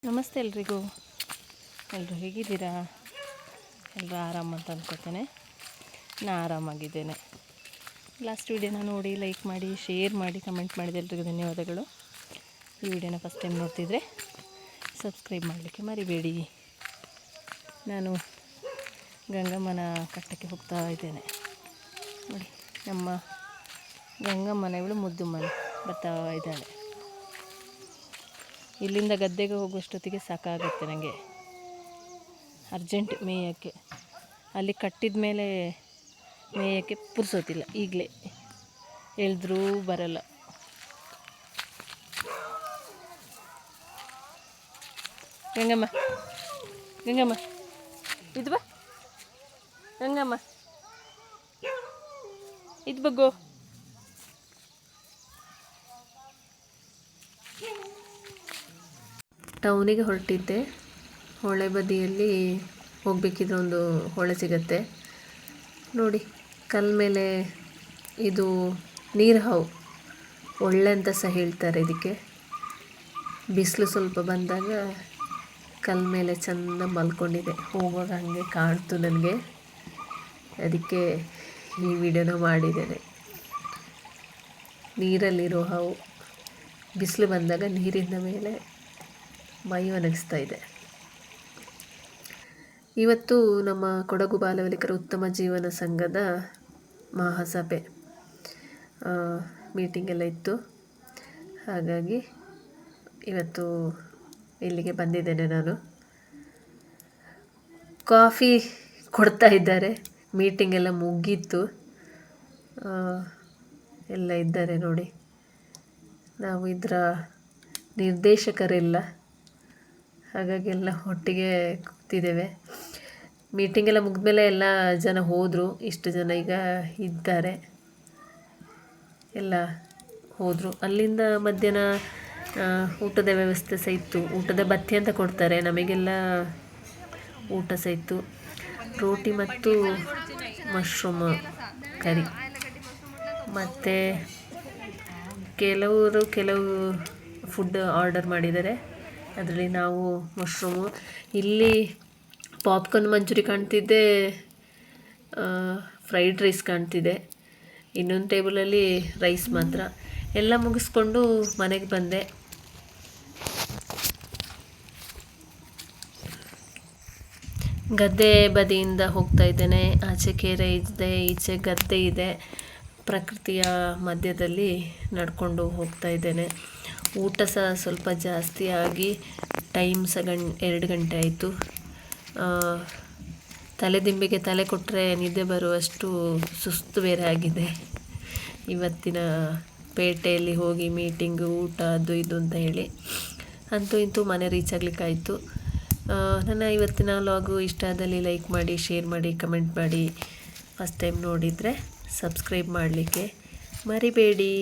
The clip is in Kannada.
ನಮಸ್ತೆ ಎಲ್ರಿಗೂ. ಎಲ್ಲರೂ ಹೇಗಿದ್ದೀರಾ? ಎಲ್ಲರೂ ಆರಾಮ ಅಂತ ಅಂದ್ಕೊತೇನೆ. ನಾನು ಆರಾಮಾಗಿದ್ದೇನೆ. ಲಾಸ್ಟ್ ವೀಡಿಯೋನ ನೋಡಿ ಲೈಕ್ ಮಾಡಿ, ಶೇರ್ ಮಾಡಿ, ಕಮೆಂಟ್ ಮಾಡಿದ ಎಲ್ರಿಗೂ ಧನ್ಯವಾದಗಳು. ಈ ವಿಡಿಯೋನ ಫಸ್ಟ್ ಟೈಮ್ ನೋಡ್ತಿದ್ರೆ ಸಬ್ಸ್ಕ್ರೈಬ್ ಮಾಡಲಿಕ್ಕೆ ಮರಿಬೇಡಿ. ನಾನು ಗಂಗಮ್ಮನ ಕಟ್ಟಕ್ಕೆ ಹೋಗ್ತಾ ಇದ್ದೇನೆ. ನೋಡಿ, ನಮ್ಮ ಗಂಗಮ್ಮನ ಇವಳು ಮುದ್ದು ಮನೆ ಬರ್ತಾ ಇದ್ದಾಳೆ. ಇಲ್ಲಿಂದ ಗದ್ದೆಗೆ ಹೋಗುವಷ್ಟೊತ್ತಿಗೆ ಸಾಕಾಗುತ್ತೆ ನನಗೆ. ಅರ್ಜೆಂಟ್ ಮೇಯಕ್ಕೆ. ಅಲ್ಲಿ ಕಟ್ಟಿದ ಮೇಲೆ ಮೇಯಕ್ಕೆ ಪುರ್ಸೋತಿಲ್ಲ. ಈಗಲೇ ಹೇಳಿದ್ರೂ ಬರಲ್ಲ. ಗಂಗಮ್ಮ, ಗಂಗಮ್ಮ ಇದು ಬಾ. ಗಂಗಮ್ಮ ಇದು ಬಗ್ಗೋ. ಟೌನಿಗೆ ಹೊರಟಿದ್ದೆ. ಹೊಳೆ ಬದಿಯಲ್ಲಿ ಹೋಗಬೇಕಿದ್ರೆ ಒಂದು ಹೊಳೆ ಸಿಗತ್ತೆ ನೋಡಿ. ಕಲ್ ಮೇಲೆ ಇದು ನೀರು ಹಾವು ಒಳ್ಳೆ ಅಂತ ಸಹ ಹೇಳ್ತಾರೆ ಇದಕ್ಕೆ. ಬಿಸಿಲು ಸ್ವಲ್ಪ ಬಂದಾಗ ಕಲ್ ಮೇಲೆ ಚೆಂದ ಮಲ್ಕೊಂಡಿದೆ. ಹೋಗುವಾಗ ಹಾಗೆ ಕಾಣ್ತು ನನಗೆ, ಅದಕ್ಕೆ ಈ ವಿಡಿಯೋನ ಮಾಡಿದ್ದೇನೆ. ನೀರಲ್ಲಿರೋ ಹಾವು ಬಿಸಿಲು ಬಂದಾಗ ನೀರಿನ ಮೇಲೆ ಮೈ ಒಣಗಿಸ್ತಾ ಇದೆ. ಇವತ್ತು ನಮ್ಮ ಕೊಡಗು ಬಾಲಬಾಲಿಕರ ಉತ್ತಮ ಜೀವನ ಸಂಘದ ಮಹಾಸಭೆ ಮೀಟಿಂಗ್ ಎಲ್ಲ ಇತ್ತು. ಹಾಗಾಗಿ ಇವತ್ತು ಇಲ್ಲಿಗೆ ಬಂದಿದ್ದೇನೆ ನಾನು. ಕಾಫಿ ಕೊಡ್ತಾ ಇದ್ದಾರೆ. ಮೀಟಿಂಗ್ ಎಲ್ಲ ಮುಗೀತು. ಎಲ್ಲ ಇದ್ದಾರೆ ನೋಡಿ. ನಾವು ಇದರ ನಿರ್ದೇಶಕರೆಲ್ಲ, ಹಾಗಾಗಿ ಎಲ್ಲ ಒಟ್ಟಿಗೆ ಕೂತಿದ್ದೇವೆ. ಮೀಟಿಂಗ್ ಎಲ್ಲ ಮುಗಿದ್ಮೇಲೆ ಎಲ್ಲ ಜನ ಹೋದರು. ಇಷ್ಟು ಜನ ಈಗ ಇದ್ದಾರೆ, ಎಲ್ಲ ಹೋದರು. ಅಲ್ಲಿಂದ ಮಧ್ಯಾಹ್ನ ಊಟದ ವ್ಯವಸ್ಥೆ ಸಹ ಇತ್ತು. ಊಟದ ಬತ್ತಿ ಅಂತ ಕೊಡ್ತಾರೆ, ನಮಗೆಲ್ಲ ಊಟ ಸಹ ಇತ್ತು. ರೋಟಿ ಮತ್ತು ಮಶ್ರೂಮ್ ಕರಿ. ಮತ್ತು ಕೆಲವು ಫುಡ್ ಆರ್ಡರ್ ಮಾಡಿದ್ದಾರೆ. ಅದರಲ್ಲಿ ನಾವು ಮಶ್ರೂಮು, ಇಲ್ಲಿ ಪಾಪ್ಕಾರ್ನ್ ಮಂಚೂರಿ ಕಾಣ್ತಿದ್ದೆ, ಫ್ರೈಡ್ ರೈಸ್ ಕಾಣ್ತಿದೆ. ಇನ್ನೊಂದು ಟೇಬಲಲ್ಲಿ ರೈಸ್ ಮಾತ್ರ. ಎಲ್ಲ ಮುಗಿಸ್ಕೊಂಡು ಮನೆಗೆ ಬಂದೆ. ಗದ್ದೆ ಬದಿಯಿಂದ ಹೋಗ್ತಾ ಇದ್ದೇನೆ. ಆಚೆ ಕೆರೆ ಇದೆ, ಈಚೆ ಗದ್ದೆ ಇದೆ. ಪ್ರಕೃತಿಯ ಮಧ್ಯದಲ್ಲಿ ನಡ್ಕೊಂಡು ಹೋಗ್ತಾ ಇದ್ದೇನೆ. ಊಟ ಸಹ ಸ್ವಲ್ಪ ಜಾಸ್ತಿ ಆಗಿ ಟೈಮ್ ಸಹ 2 ಗಂಟೆ ಆಯಿತು. ತಲೆದಿಂಬಿಗೆ ತಲೆ ಕೊಟ್ಟರೆ ನಿದ್ದೆ ಬರುವಷ್ಟು ಸುಸ್ತು ಬೇರೆ ಆಗಿದೆ. ಇವತ್ತಿನ ಪೇಟೆಯಲ್ಲಿ ಹೋಗಿ ಮೀಟಿಂಗು, ಊಟ, ಅದು ಇದು ಅಂತ ಹೇಳಿ ಅಂತೂ ಇಂತೂ ಮನೆ ರೀಚ್ ಆಗಲಿಕ್ಕಾಯಿತು. ನನ್ನ ಇವತ್ತಿನ ವ್ಲಾಗು ಇಷ್ಟ ಆದಲ್ಲಿ ಲೈಕ್ ಮಾಡಿ, ಶೇರ್ ಮಾಡಿ, ಕಮೆಂಟ್ ಮಾಡಿ. ಫಸ್ಟ್ ಟೈಮ್ ನೋಡಿದರೆ ಸಬ್ಸ್ಕ್ರೈಬ್ ಮಾಡಲಿಕ್ಕೆ ಮರಿಬೇಡಿ.